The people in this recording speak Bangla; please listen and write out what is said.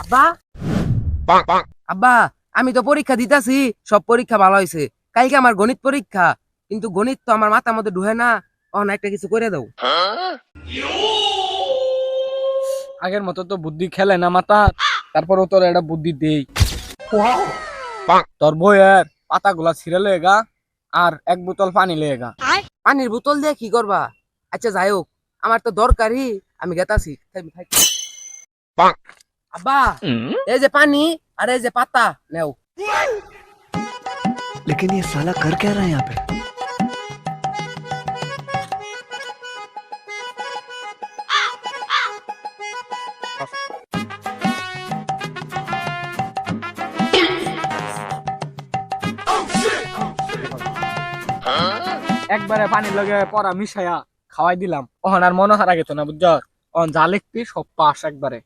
আব্বা আব্বা আমি তো পরীক্ষা দিতাছি, সব পরীক্ষা ভালো হয়েছে। কালকে আমার গণিত পরীক্ষা, কিন্তু গণিত তো আমার মাথার মধ্যে ঢুকে না। অন একটা কিছু করে দাও। আগের মতো তো বুদ্ধি খেলে না মাথা, তারপরও তোর একটা বুদ্ধি দেই। তোর বইয়ের পাতাগুলা ছিঁড়ে লেগা আর এক বোতল পানি লেগা। পানির বোতল দিয়ে কি করবা? আচ্ছা যাই হোক, আমার তো দরকারি, আমি গেতাছি। আব্বা এই যে পানি আর এই যে পাতা নেও। लेकिन ये साला कर क्या रहा है यहाँ पे। একবারে পানির লগে পরা মিশাইয়া খাওয়াই দিলাম, ওহন আর মনে হারা গেত না বুঝছ। অন যা লিখবি সব পাস একবারে।